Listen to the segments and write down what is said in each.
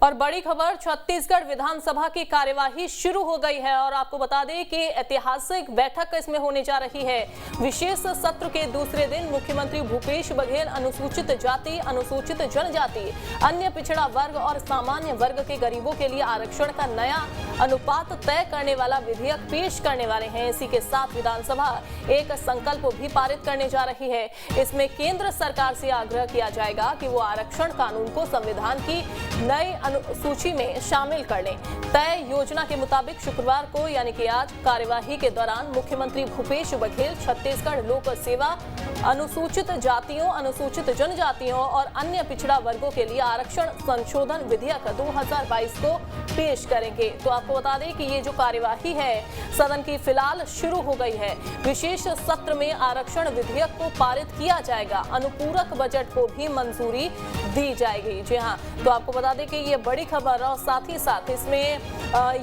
और बड़ी खबर, छत्तीसगढ़ विधानसभा की कार्यवाही शुरू हो गई है और आपको बता दें कि ऐतिहासिक बैठक इसमें होने जा रही है। विशेष सत्र के दूसरे दिन मुख्यमंत्री भूपेश बघेल अनुसूचित जाति, अनुसूचित जनजाति, अन्य पिछड़ा वर्ग और सामान्य वर्ग के गरीबों के लिए आरक्षण का नया अनुपात तय करने वाला विधेयक पेश करने वाले हैं। इसी के साथ विधानसभा एक संकल्प भी पारित करने जा रही है। इसमें केंद्र सरकार से आग्रह किया जाएगा कि वो आरक्षण कानून को संविधान की नई अनुसूची में शामिल कर लें। तय योजना के मुताबिक शुक्रवार को यानी कि आज कार्यवाही के दौरान मुख्यमंत्री भूपेश बघेल छत्तीसगढ़ लोक सेवा, अनुसूचित जातियों, अनुसूचित जनजातियों और अन्य पिछड़ा वर्गों के लिए आरक्षण संशोधन विधेयक 2022 को पेश करेंगे। तो आपको बता दें कि ये जो कार्यवाही है सदन की फिलहाल शुरू हो गई है। विशेष सत्र में आरक्षण विधेयक को पारित किया जाएगा। अनुपूरक बजट को भी मंजूरी दी जाएगी। जी हाँ, तो आपको बता दें कि ये बड़ी खबर और साथ ही साथ इसमें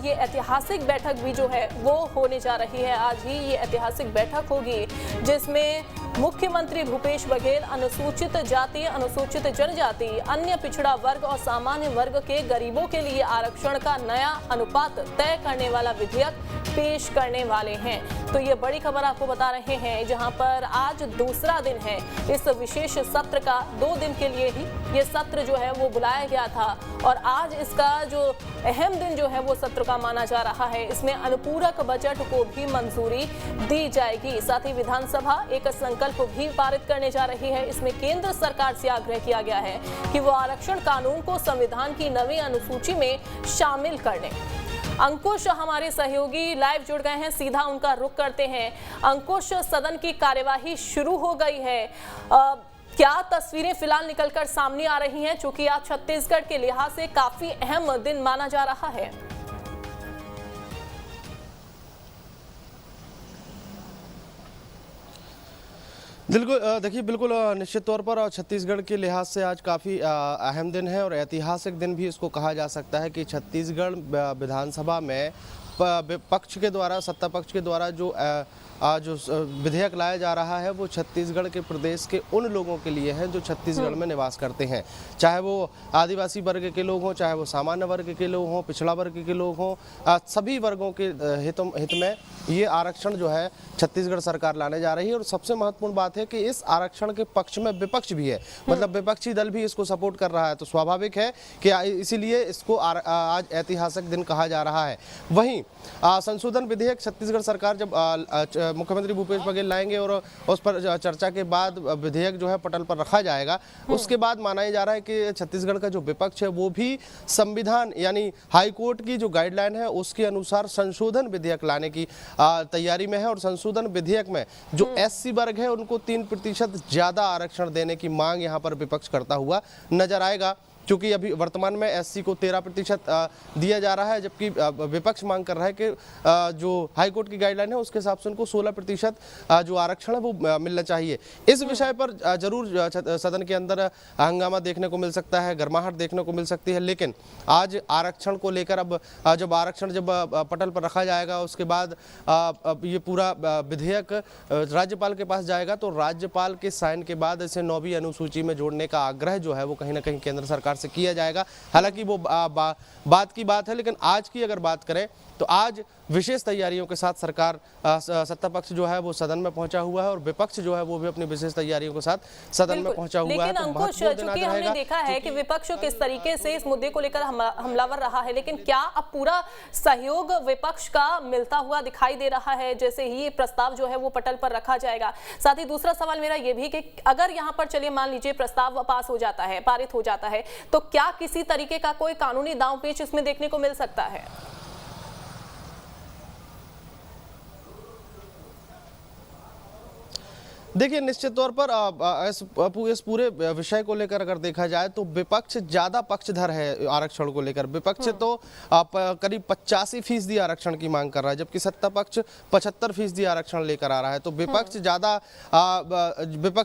ये ऐतिहासिक बैठक भी जो है वो होने जा रही है। आज ही ये ऐतिहासिक बैठक होगी जिसमें मुख्यमंत्री भूपेश बघेल अनुसूचित जाति, अनुसूचित जनजाति, अन्य पिछड़ा वर्ग और सामान्य वर्ग के गरीबों के लिए आरक्षण का नया अनुपात तय करने वाला विधेयक पेश करने वाले हैं। तो ये बड़ी खबर आपको बता रहे हैं, जहां पर आज दूसरा दिन है इस विशेष सत्र का। 2 दिन के लिए ही ये सत्र जो है वो बुलाया गया था और आज इसका जो अहम दिन जो है वो सत्र का माना जा रहा है। इसमें अनुपूरक बजट को भी मंजूरी दी जाएगी। साथ ही विधानसभा एक संकल्प भी पारित करने जा रही है। इसमें केंद्र सरकार से आग्रह किया गया है कि वो आरक्षण कानून को संविधान की नवी अनुसूची में शामिल कर लें। अंकुश हमारे सहयोगी लाइव जुड़ गए हैं, सीधा उनका रुख करते हैं। अंकुश, सदन की कार्यवाही शुरू हो गई है, क्या तस्वीरें फिलहाल निकलकर सामने आ रही हैं, चूंकि आज छत्तीसगढ़ के लिहाज से काफी अहम दिन माना जा रहा है? देखिए, बिल्कुल निश्चित तौर पर छत्तीसगढ़ के लिहाज से आज काफ़ी अहम दिन है और ऐतिहासिक दिन भी इसको कहा जा सकता है कि छत्तीसगढ़ विधानसभा में पक्ष के द्वारा, सत्ता पक्ष के द्वारा जो विधेयक लाया जा रहा है वो छत्तीसगढ़ के प्रदेश के उन लोगों के लिए है जो छत्तीसगढ़ में निवास करते हैं, चाहे वो आदिवासी वर्ग के लोग हों, चाहे वो सामान्य वर्ग के लोग हों, पिछड़ा वर्ग के लोग हों, सभी वर्गों के हित में ये आरक्षण जो है छत्तीसगढ़ सरकार लाने जा रही है। और सबसे महत्वपूर्ण बात है कि इस आरक्षण के पक्ष में विपक्ष भी है, मतलब विपक्षी दल भी इसको सपोर्ट कर रहा है। तो स्वाभाविक है कि इसीलिए इसको आज ऐतिहासिक दिन कहा जा रहा है। वहीं संशोधन विधेयक छत्तीसगढ़ सरकार जब मुख्यमंत्री भूपेश बघेल लाएंगे और उस पर चर्चा के बाद विधेयक जो है पटल पर रखा जाएगा, उसके बाद माना जा रहा है कि छत्तीसगढ़ का जो विपक्ष है वो भी संविधान यानी हाईकोर्ट की जो गाइडलाइन है उसके अनुसार संशोधन विधेयक लाने की तैयारी में है। और संशोधन विधेयक में जो एससी वर्ग है उनको 3% ज्यादा आरक्षण देने की मांग यहाँ पर विपक्ष करता हुआ नजर आएगा, क्योंकि अभी वर्तमान में एससी को 13% दिया जा रहा है, जबकि विपक्ष मांग कर रहा है कि जो हाईकोर्ट की गाइडलाइन है उसके हिसाब से उनको 16% जो आरक्षण है वो मिलना चाहिए। इस विषय पर जरूर सदन के अंदर हंगामा देखने को मिल सकता है, गर्माहट देखने को मिल सकती है। लेकिन आज आरक्षण को लेकर अब जब आरक्षण पटल पर रखा जाएगा उसके बाद ये पूरा विधेयक राज्यपाल के पास जाएगा, तो राज्यपाल के साइन के बाद इसे 9वीं अनुसूची में जोड़ने का आग्रह जो है वो कहीं ना कहीं केंद्र सरकार से किया जाएगा। हालांकि वो बात की बात है, लेकिन आज की अगर बात करें तो आज विशेष तैयारियों के साथ सरकार सत्ता पक्ष जो है वो सदन में पहुंचा हुआ है और विपक्ष जो है वो भी अपनी विशेष तैयारियों के साथ सदन में पहुंचा हुआ है। लेकिन अंकुश, चूंकि हमने देखा है कि विपक्ष किस तरीके से इस मुद्दे को लेकर हमलावर रहा है, लेकिन क्या अब पूरा सहयोग विपक्ष का मिलता हुआ दिखाई दे रहा है जैसे ही ये प्रस्ताव जो है वो पटल पर रखा जाएगा? साथ ही दूसरा सवाल मेरा ये भी कि अगर यहाँ पर चलिए मान लीजिए प्रस्ताव पास हो जाता है, पारित हो जाता है, तो क्या किसी तरीके का कोई कानूनी दांवपेच इसमें देखने को मिल सकता है? देखिए, निश्चित तौर पर इस पूरे विषय को लेकर अगर देखा जाए तो विपक्ष ज्यादा पक्षधर है आरक्षण को लेकर। विपक्ष तो करीब 85% आरक्षण की मांग कर रहा है, जबकि सत्ता पक्ष 75% आरक्षण लेकर आ रहा है। तो विपक्ष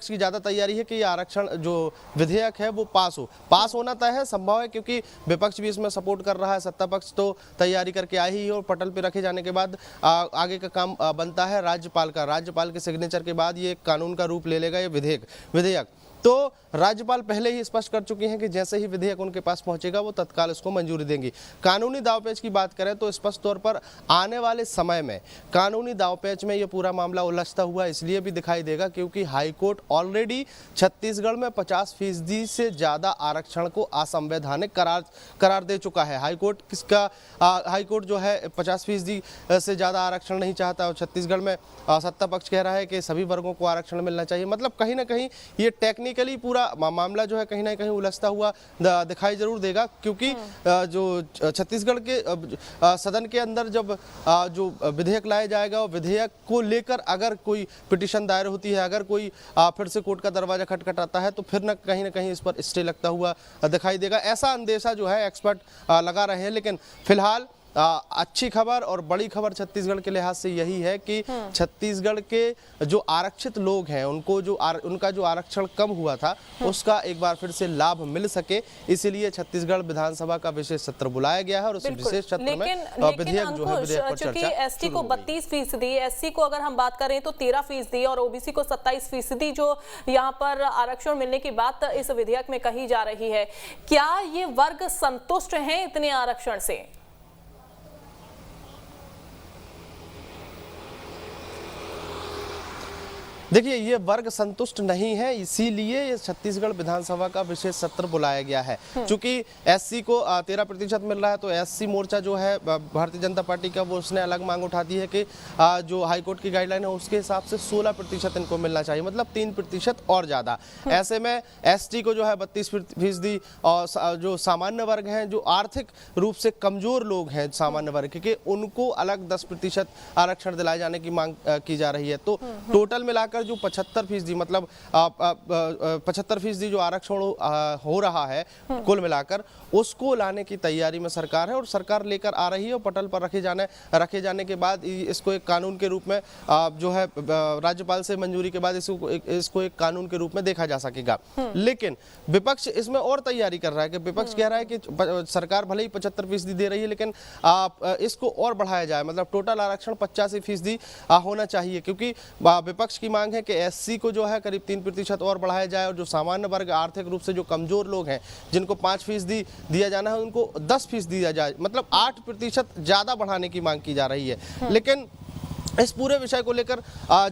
की ज्यादा तैयारी है कि ये आरक्षण जो विधेयक है वो पास होना तय है, संभव है, क्योंकि विपक्ष भी इसमें सपोर्ट कर रहा है। सत्ता पक्ष तो तैयारी करके आई ही और पटल पर रखे जाने के बाद आगे का काम बनता है राज्यपाल का। राज्यपाल के सिग्नेचर के बाद ये कानून का रूप ले लेगा ये विधेयक। तो राज्यपाल पहले ही स्पष्ट कर चुकी हैं कि जैसे ही विधेयक उनके पास पहुंचेगा वो तत्काल इसको मंजूरी देंगी। कानूनी दावपेच की बात करें तो स्पष्ट तौर पर आने वाले समय में कानूनी दावपेच में ये पूरा मामला उलझता हुआ इसलिए भी दिखाई देगा क्योंकि हाईकोर्ट ऑलरेडी छत्तीसगढ़ में 50% से ज्यादा आरक्षण को असंवैधानिक करार दे चुका है। हाईकोर्ट जो है 50% से ज्यादा आरक्षण नहीं चाहता और छत्तीसगढ़ में सत्ता पक्ष कह रहा है कि सभी वर्गों को आरक्षण मिलना चाहिए। मतलब कहीं ना कहीं ये टेक्निकली पूरा मामला जो है कहीं ना कहीं उलझता हुआ दिखाई जरूर देगा, क्योंकि जो छत्तीसगढ़ के सदन के अंदर जब जो विधेयक लाया जाएगा और विधेयक को लेकर अगर कोई पिटीशन दायर होती है, अगर कोई फिर से कोर्ट का दरवाजा खटखटाता है तो फिर ना कहीं इस पर स्टे लगता हुआ दिखाई देगा। ऐसा अंदेशा जो है एक्सपर्ट लगा रहे हैं। लेकिन फिलहाल अच्छी खबर और बड़ी खबर छत्तीसगढ़ के लिहाज से यही है कि छत्तीसगढ़ के जो आरक्षित लोग हैं उनका जो आरक्षण कम हुआ था उसका एक बार फिर से लाभ मिल सके, इसीलिए छत्तीसगढ़ विधानसभा का विशेष सत्र बुलाया गया है और उस विशेष सत्र में विधेयक जो है विधेयक पर चर्चा एसटी को 32%, एससी को अगर हम बात करें तो 13% और ओबीसी को 27% जो यहाँ पर आरक्षण मिलने की बात इस विधेयक में कही जा रही है। क्या ये वर्ग संतुष्ट हैं इतने आरक्षण से? देखिए, ये वर्ग संतुष्ट नहीं है, इसीलिए ये छत्तीसगढ़ विधानसभा का विशेष सत्र बुलाया गया है। चूंकि एससी को 13% मिल रहा है तो एससी मोर्चा जो है भारतीय जनता पार्टी का वो उसने अलग मांग उठा दी है कि जो हाईकोर्ट की गाइडलाइन है उसके हिसाब से 16% इनको मिलना चाहिए, मतलब 3% और ज़्यादा। ऐसे में एसटी को जो है 32% और जो सामान्य वर्ग हैं, जो आर्थिक रूप से कमजोर लोग हैं सामान्य वर्ग के, उनको अलग 10% आरक्षण दिलाए जाने की मांग की जा रही है। तो टोटल मिलाकर जो 75% मतलब 75% जो आरक्षण हो रहा है कुल मिलाकर, उसको लाने की तैयारी में सरकार है और सरकार लेकर आ रही है। और पटल पर रखे जाने के बाद इसको एक कानून के रूप में जो है राज्यपाल से मंजूरी के बाद इसको एक कानून के रूप में देखा जा सकेगा। लेकिन विपक्ष इसमें और तैयारी कर रहा है कि विपक्ष कह रहा है कि सरकार भले ही 75% दे रही है लेकिन इसको और बढ़ाया जाए, मतलब टोटल आरक्षण 85% होना चाहिए, क्योंकि विपक्ष की मांग है कि एससी को जो है करीब 3% और बढ़ाया जाए और जो सामान्य वर्ग आर्थिक रूप से जो कमजोर लोग हैं जिनको 5% दिया जाना है उनको 10% दिया जाए, मतलब 8% ज्यादा बढ़ाने की मांग की जा रही है। लेकिन इस पूरे विषय को लेकर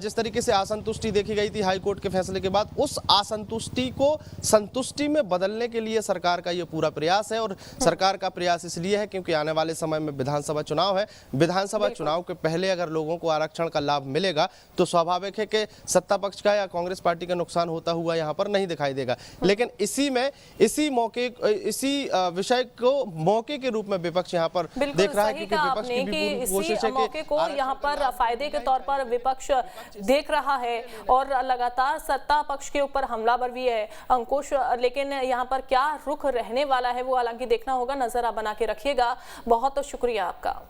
जिस तरीके से असंतुष्टि देखी गई थी हाईकोर्ट के फैसले के बाद, उस असंतुष्टि को संतुष्टि में बदलने के लिए सरकार का ये पूरा प्रयास है। और सरकार का प्रयास इसलिए है क्योंकि आने वाले समय में विधानसभा चुनाव है। विधानसभा चुनाव के पहले अगर लोगों को आरक्षण का लाभ मिलेगा तो स्वाभाविक है कि सत्ता पक्ष का या कांग्रेस पार्टी का नुकसान होता हुआ यहाँ पर नहीं दिखाई देगा। लेकिन इसी विषय को मौके के रूप में विपक्ष यहाँ पर देख रहा है, क्योंकि विपक्ष की भी कोशिश है कि यहाँ पर फायदे के तौर पर विपक्ष देख रहा है और लगातार सत्ता पक्ष के ऊपर हमलावर भी है अंकुश। लेकिन यहाँ पर क्या रुख रहने वाला है वो हालांकि देखना होगा, नजर आप बना के रखिएगा। बहुत शुक्रिया आपका।